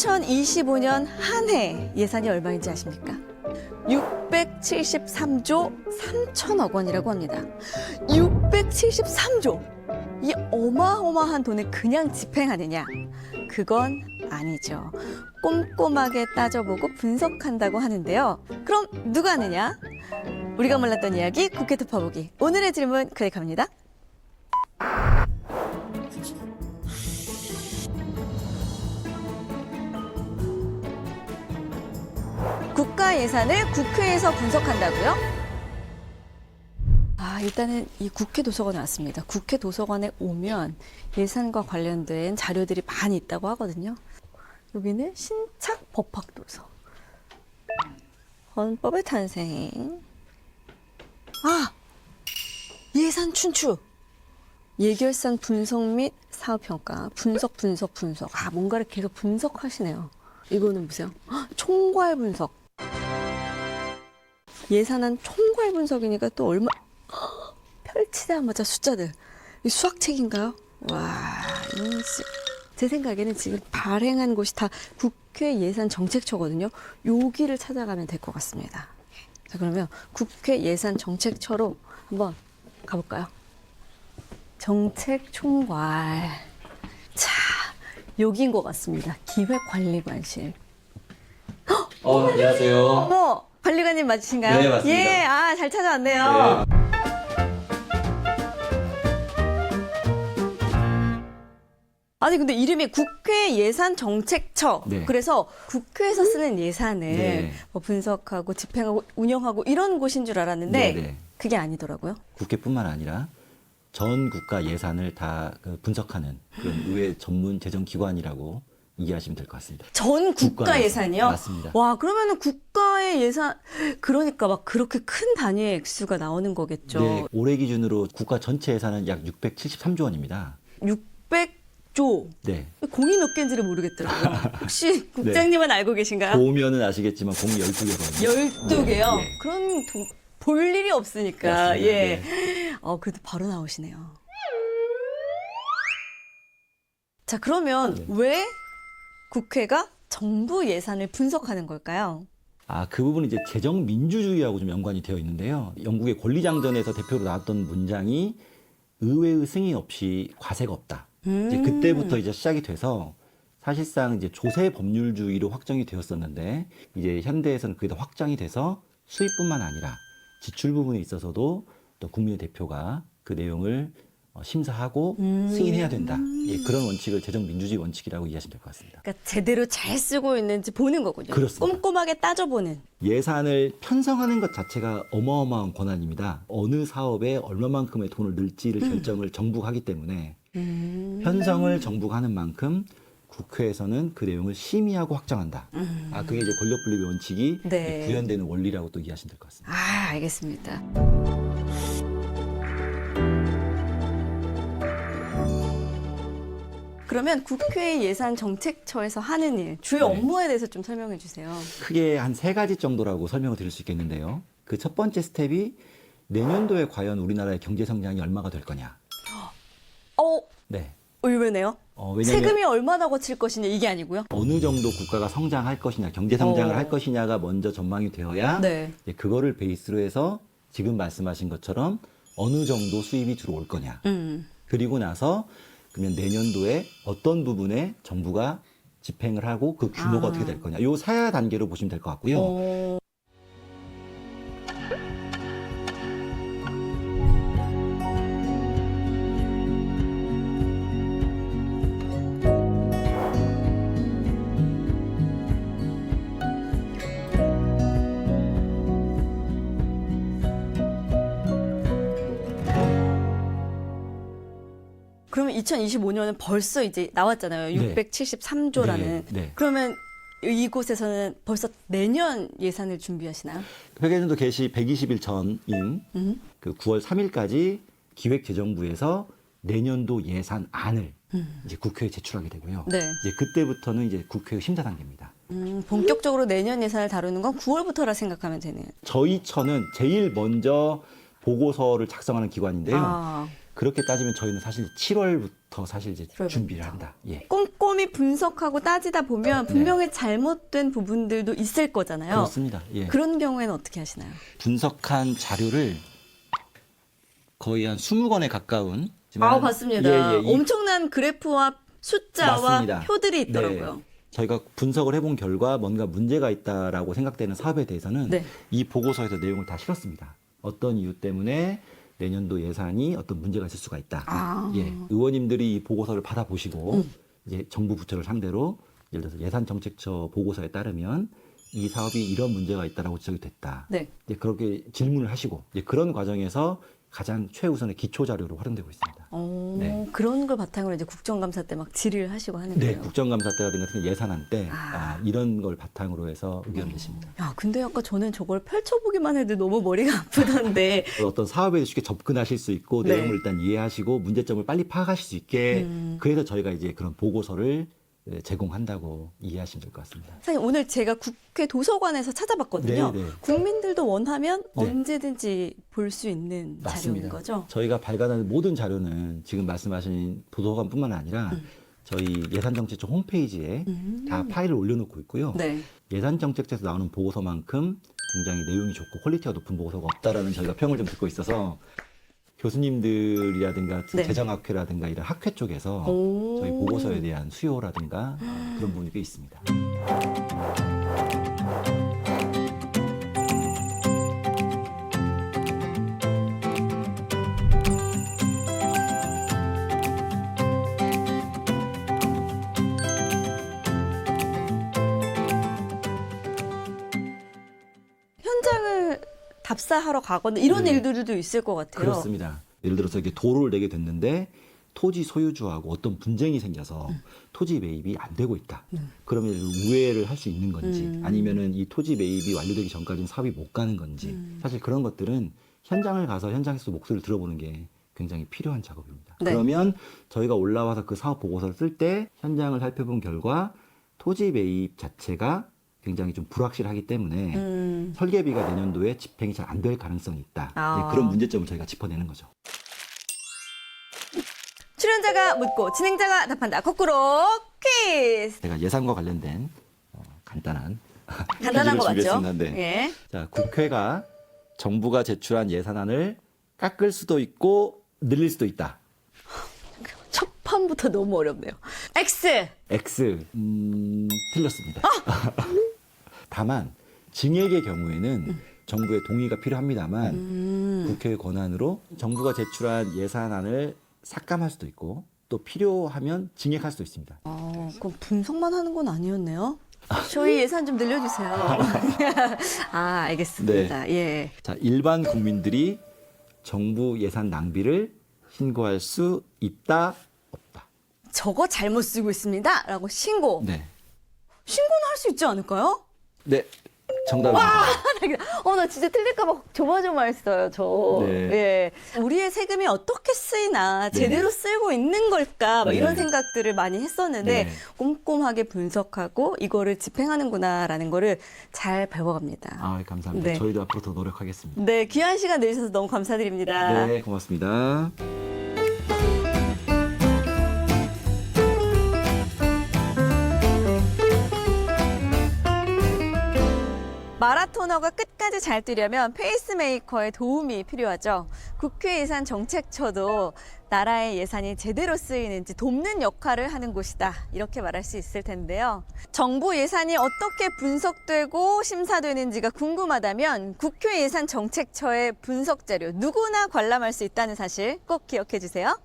2025년 한 해 예산이 얼마인지 아십니까? 673조 3천억 원이라고 합니다. 673조! 이 어마어마한 돈을 그냥 집행하느냐? 그건 아니죠. 꼼꼼하게 따져보고 분석한다고 하는데요. 그럼 누가 하느냐? 우리가 몰랐던 이야기 국회 특파보기. 오늘의 질문 클릭합니다. 국가 예산을 국회에서 분석한다고요? 일단은 이 국회 도서관에 왔습니다. 국회 도서관에 오면 예산과 관련된 자료들이 많이 있다고 하거든요. 여기는 신착 법학도서. 헌법의 탄생. 예산 춘추. 예결산 분석 및 사업평가. 분석. 뭔가를 계속 분석하시네요. 이거는 보세요. 총괄 분석. 예산안 총괄 분석이니까 또 얼마 펼치자마자 숫자들. 이 수학책인가요? 제 생각에는 지금 발행한 곳이 다 국회 예산 정책처거든요. 여기를 찾아가면 될 것 같습니다. 자, 그러면 국회 예산 정책처로 한번 가볼까요? 정책 총괄. 자, 여기인 것 같습니다. 기획관리관실. 안녕하세요. 어머, 관리관님 맞으신가요? 네, 맞습니다. 예, 잘 찾아왔네요. 네. 아니, 근데 이름이 국회 예산 정책처. 네. 그래서 국회에서 쓰는 예산을 네. 뭐 분석하고 집행하고 운영하고 이런 곳인 줄 알았는데 네. 그게 아니더라고요. 국회뿐만 아니라 전 국가 예산을 다 분석하는 그런 의회 전문 재정기관이라고 이해하시면 될 것 같습니다. 전 국가 예산이요? 맞습니다. 와, 그러면은 국가의 예산, 그러니까 막 그렇게 큰 단위의 액수가 나오는 거겠죠. 네, 올해 기준으로 국가 전체 예산은 약 673조 원입니다. 600조. 네. 공이 몇 개인지를 모르겠더라고요. 혹시 국장님은 알고 계신가요? 보면은 아시겠지만 공이 12개거든요. 12개요? 네. 그럼 볼 일이 없으니까. 맞습니다. 예. 네. 그래도 바로 나오시네요. 자, 그러면 왜 국회가 정부 예산을 분석하는 걸까요? 그 부분은 이제 재정 민주주의하고 좀 연관이 되어 있는데요. 영국의 권리장전에서 대표로 나왔던 문장이 의회의 승인 없이 과세가 없다. 이제 그때부터 이제 시작이 돼서 사실상 이제 조세 법률주의로 확정이 되었었는데 이제 현대에서는 그게 더 확장이 돼서 수입뿐만 아니라 지출 부분에 있어서도 또 국민의 대표가 그 내용을 심사하고 승인해야 된다. 예, 그런 원칙을 재정 민주주의 원칙이라고 이해하시면 될 것 같습니다. 그러니까 제대로 잘 쓰고 있는지 보는 거군요. 그렇습니다. 꼼꼼하게 따져보는. 예산을 편성하는 것 자체가 어마어마한 권한입니다. 어느 사업에 얼마만큼의 돈을 넣을지를 결정을 정부가 하기 때문에 편성을 정부가 하는 만큼 국회에서는 그 내용을 심의하고 확정한다. 그게 이제 권력분립의 원칙이 네. 구현되는 원리라고 또 이해하시면 될 것 같습니다. 알겠습니다. 그러면 국회 예산 정책처에서 하는 일, 주요 네. 업무에 대해서 좀 설명해 주세요. 크게 한 3가지 정도라고 설명을 드릴 수 있겠는데요. 그 첫 번째 스텝이 내년도에 과연 우리나라의 경제 성장이 얼마가 될 거냐. 네. 의외네요. 왜냐하면 세금이 얼마나 거칠 것이냐 이게 아니고요. 어느 정도 국가가 성장할 것이냐, 경제 성장을 할 것이냐가 먼저 전망이 되어야 네. 이제 그거를 베이스로 해서 지금 말씀하신 것처럼 어느 정도 수입이 들어올 거냐. 그리고 나서 그러면 내년도에 어떤 부분에 정부가 집행을 하고 그 규모가 어떻게 될 거냐. 요 사야 단계로 보시면 될 것 같고요. 그러면 2025년은 벌써 이제 나왔잖아요. 네. 673조라는. 네. 그러면 이곳에서는 벌써 내년 예산을 준비하시나요? 회계연도 개시 120일 전인 그 9월 3일까지 기획재정부에서 내년도 예산안을 이제 국회에 제출하게 되고요. 네. 이제 그때부터는 이제 국회 심사 단계입니다. 본격적으로 내년 예산을 다루는 건 9월부터라 생각하면 되네요. 저희 처는 제일 먼저 보고서를 작성하는 기관인데요. 그렇게 따지면 저희는 사실 7월부터 사실 이제 7월부터. 준비를 한다. 예. 꼼꼼히 분석하고 따지다 보면 분명히 잘못된 부분들도 있을 거잖아요. 그렇습니다. 예. 그런 경우에는 어떻게 하시나요? 분석한 자료를 거의 한 20권에 가까운 봤습니다. 예, 예, 엄청난 그래프와 숫자와 맞습니다. 표들이 있더라고요. 네. 저희가 분석을 해본 결과 뭔가 문제가 있다라고 생각되는 사업에 대해서는 네. 이 보고서에서 내용을 다 실었습니다. 어떤 이유 때문에 내년도 예산이 어떤 문제가 있을 수가 있다. 아. 예, 의원님들이 이 보고서를 받아보시고 이제 정부 부처를 상대로 예를 들어서 예산정책처 보고서에 따르면 이 사업이 이런 문제가 있다라고 지적이 됐다. 네. 이제 그렇게 질문을 하시고 이제 그런 과정에서 가장 최우선의 기초 자료로 활용되고 있습니다. 네. 그런 걸 바탕으로 이제 국정감사 때 막 질의를 하시고 하는 네, 거예요. 국정감사 때라든가 특히 예산안 때 아. 이런 걸 바탕으로 해서 의견을 내십니다. 야, 근데 아까 저는 저걸 펼쳐보기만 해도 너무 머리가 아프던데. 어떤 사업에 쉽게 접근하실 수 있고 네. 내용을 일단 이해하시고 문제점을 빨리 파악하실 수 있게 그래서 저희가 이제 그런 보고서를 제공한다고 이해하시면 될 것 같습니다. 사실 오늘 제가 국회 도서관에서 찾아봤거든요. 네, 네. 국민들도 원하면 네. 언제든지 볼 수 있는 자료인 거죠. 저희가 발간하는 모든 자료는 지금 말씀하신 도서관뿐만 아니라 저희 예산정책처 홈페이지에 다 파일을 올려놓고 있고요. 네. 예산정책처에서 나오는 보고서만큼 굉장히 내용이 좋고 퀄리티가 높은 보고서가 없다라는 저희가 평을 좀 듣고 있어서 교수님들이라든가 네. 재정학회라든가 이런 학회 쪽에서 오. 저희 보고서에 대한 수요라든가 그런 부분이 꽤 있습니다. 현장을 답사하러 가거나 이런 네. 일들도 있을 것 같아요. 그렇습니다. 예를 들어서 이렇게 도로를 내게 됐는데 토지 소유주하고 어떤 분쟁이 생겨서 토지 매입이 안 되고 있다. 그러면 우회를 할 수 있는 건지 아니면은 이 토지 매입이 완료되기 전까지는 사업이 못 가는 건지 사실 그런 것들은 현장을 가서 현장에서 목소리를 들어보는 게 굉장히 필요한 작업입니다. 네. 그러면 저희가 올라와서 그 사업 보고서를 쓸 때 현장을 살펴본 결과 토지 매입 자체가 굉장히 좀 불확실하기 때문에 설계비가 내년도에 집행이 잘 안 될 가능성이 있다. 아. 네, 그런 문제점을 저희가 짚어내는 거죠. 출연자가 묻고 진행자가 답한다. 거꾸로 퀴즈. 제가 예산과 관련된 간단한 간단한 거 퀴즈를 맞죠? 준비했습니다. 네. 예. 자, 국회가 정부가 제출한 예산안을 깎을 수도 있고 늘릴 수도 있다. 첫 판부터 너무 어렵네요. X. X 틀렸습니다. 다만 증액의 경우에는 정부의 동의가 필요합니다만 국회의 권한으로 정부가 제출한 예산안을 삭감할 수도 있고 또 필요하면 증액할 수도 있습니다. 그럼 분석만 하는 건 아니었네요. 저희 예산 좀 늘려주세요. 아, 알겠습니다. 예. 자, 일반 국민들이 정부 예산 낭비를 신고할 수 있다, 없다. 저거 잘못 쓰고 있습니다. 라고 신고. 네. 신고는 할 수 있지 않을까요? 네. 정답입니다. 나 진짜 틀릴까봐 조마조마했어요, 저. 네. 예. 우리의 세금이 어떻게 쓰이나, 제대로 쓰고 있는 걸까, 막 네. 이런 생각들을 많이 했었는데, 네. 꼼꼼하게 분석하고 이거를 집행하는구나라는 거를 잘 배워갑니다. 아, 감사합니다. 네. 저희도 앞으로 더 노력하겠습니다. 네, 귀한 시간 내주셔서 너무 감사드립니다. 네, 고맙습니다. 마라토너가 끝까지 잘 뛰려면 페이스메이커의 도움이 필요하죠. 국회 예산 정책처도 나라의 예산이 제대로 쓰이는지 돕는 역할을 하는 곳이다. 이렇게 말할 수 있을 텐데요. 정부 예산이 어떻게 분석되고 심사되는지가 궁금하다면 국회 예산 정책처의 분석 자료 누구나 관람할 수 있다는 사실 꼭 기억해 주세요.